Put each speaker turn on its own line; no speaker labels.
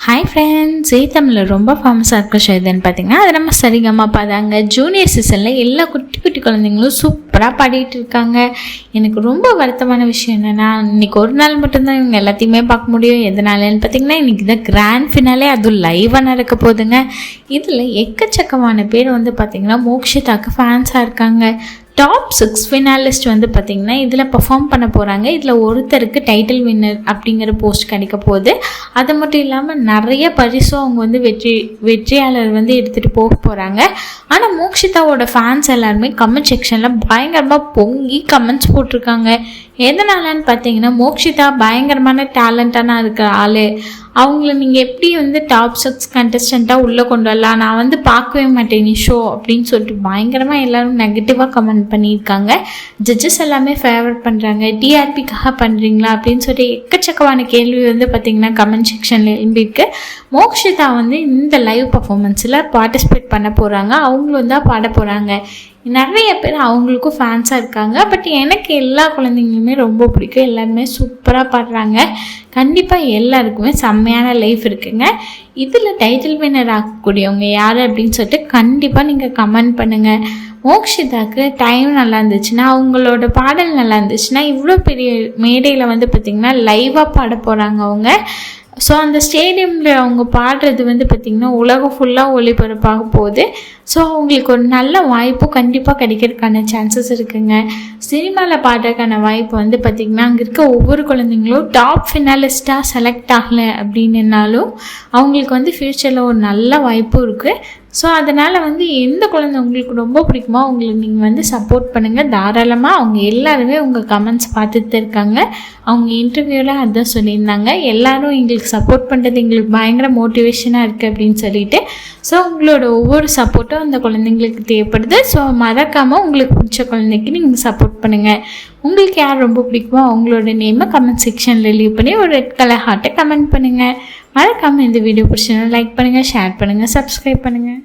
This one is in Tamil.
ஹாய் ஃப்ரெண்ட்ஸ், தமிழில் ரொம்ப ஃபேமஸாக இருக்க ஷோ எதுன்னு பார்த்தீங்கன்னா அது நம்ம சரிகமாப்பா தாங்க. ஜூனியர் சீசனில் எல்லா குட்டி குட்டி குழந்தைங்களும் சூப்பராக பாடிட்டு இருக்காங்க. எனக்கு ரொம்ப வருத்தமான விஷயம் என்னென்னா, இன்றைக்கி ஒரு நாள் மட்டும்தான் இவங்க எல்லாத்தையுமே பார்க்க முடியும். எதனாலன்னு பார்த்தீங்கன்னா இன்றைக்கி தான் கிராண்ட் ஃபினாலே அதுவும் லைவாக நடக்க போகுதுங்க. இதில் எக்கச்சக்கமான பேர் வந்து பார்த்திங்கன்னா மோக்ஷிதாக்கு ஃபேன்ஸாக இருக்காங்க. டாப் 6 ஃபினாலிஸ்ட் வந்து பார்த்திங்கன்னா இதில் பர்ஃபார்ம் பண்ண போகிறாங்க. இதில் ஒருத்தருக்கு டைட்டில் வின்னர் அப்படிங்கிற போஸ்ட் கிடைக்க போகுது. அது மட்டும் இல்லாமல் நிறைய பரிசும் அவங்க வந்து வெற்றியாளர் வந்து எடுத்துகிட்டு போக போகிறாங்க. ஆனால் மோக்ஷிதாவோட ஃபேன்ஸ் எல்லாருமே கமெண்ட் செக்ஷனில் பயங்கரமாக பொங்கி கமெண்ட்ஸ் போட்டிருக்காங்க. எதனாலன்னு பார்த்தீங்கன்னா மோக்ஷிதா பயங்கரமான டேலண்டான இருக்கிற ஆள், அவங்கள நீங்கள் எப்படி வந்து டாப் 6 கண்டஸ்டண்ட்டாக உள்ளே கொண்டு வரலாம், நான் வந்து பார்க்கவே மாட்டேன் நீ ஷோ அப்படின்னு சொல்லிட்டு பயங்கரமாக எல்லோரும் நெகட்டிவாக கமெண்ட் பண்ணியிருக்காங்க. ஜட்ஜஸ் எல்லாமே ஃபேவர் பண்ணுறாங்க, டிஆர்பிக்காக பண்ணுறீங்களா அப்படின்னு சொல்லிட்டு எக்கச்சக்கமான கேள்வி வந்து பார்த்திங்கன்னா கமெண்ட் செக்ஷனில் எழும்பியிருக்கு. மோக்ஷிதா வந்து இந்த லைவ் பர்ஃபார்மன்ஸில் பார்ட்டிசிபேட் பண்ண போகிறாங்க, அவங்களும் தான் பாட போகிறாங்க. நிறைய பேர் அவங்களுக்கும் ஃபேன்ஸாக இருக்காங்க. பட் எனக்கு எல்லா குழந்தைங்களுமே ரொம்ப பிடிக்கும், எல்லாருமே சூப்பராக பாடுறாங்க. கண்டிப்பாக எல்லாருக்குமே செம்மையான லைஃப் இருக்குங்க. இதில் டைட்டில் வின்னர் ஆகக்கூடியவங்க யார் அப்படின்னு சொல்லிட்டு கண்டிப்பாக நீங்கள் கமெண்ட் பண்ணுங்கள். மோக்ஷிதாக்கு டைம் நல்லா இருந்துச்சுன்னா, அவங்களோட பாடல் நல்லா இருந்துச்சுன்னா, இவ்வளோ பெரிய மேடையில் வந்து பார்த்திங்கன்னா லைவாக பாட போகிறாங்க அவங்க. ஸோ அந்த ஸ்டேடியமில் அவங்க பாடுறது வந்து பார்த்திங்கன்னா உலகம் ஃபுல்லாக ஒளிபரப்பாக போகுது. ஸோ அவங்களுக்கு ஒரு நல்ல வாய்ப்பு கண்டிப்பாக கிடைக்கிறதுக்கான சான்சஸ் இருக்குங்க. சினிமாவில் பாடுறதுக்கான வாய்ப்பு வந்து பார்த்திங்கன்னா அங்கே இருக்க ஒவ்வொரு குழந்தைங்களும் டாப் ஃபினாலிஸ்ட்டாக செலக்ட் ஆகலை அப்படின்னாலும் அவங்களுக்கு வந்து ஃப்யூச்சரில் ஒரு நல்ல வாய்ப்பும் இருக்குது. ஸோ அதனால் வந்து எந்த குழந்தை உங்களுக்கு ரொம்ப பிடிக்குமோ அவங்களுக்கு நீங்கள் வந்து சப்போர்ட் பண்ணுங்கள் தாராளமாக. அவங்க எல்லாருமே உங்கள் கமெண்ட்ஸ் பார்த்துட்டு இருக்காங்க. அவங்க இன்டர்வியூவில் அதுதான் சொல்லியிருந்தாங்க, எல்லோரும் எங்களுக்கு சப்போர்ட் பண்ணுறது எங்களுக்கு பயங்கர மோட்டிவேஷனாக இருக்குது அப்படின்னு சொல்லிட்டு. ஸோ உங்களோட ஒவ்வொரு சப்போர்ட்டும் அந்த குழந்தைங்களுக்கு தேவைப்படுது. ஸோ மறக்காமல் உங்களுக்கு பிடிச்ச குழந்தைக்கு நீங்கள் சப்போர்ட் பண்ணுங்கள். உங்களுக்கு யார் ரொம்ப பிடிக்குமோ அவங்களோட நேமை கமெண்ட் செக்ஷனில் லீவ் பண்ணி ஒரு ரெட் கலர் ஹார்ட்டை கமெண்ட் பண்ணுங்கள். மறக்காமல் இந்த வீடியோ பிடிச்சதுன்னா லைக் பண்ணுங்கள், ஷேர் பண்ணுங்கள், சப்ஸ்கிரைப் பண்ணுங்கள்.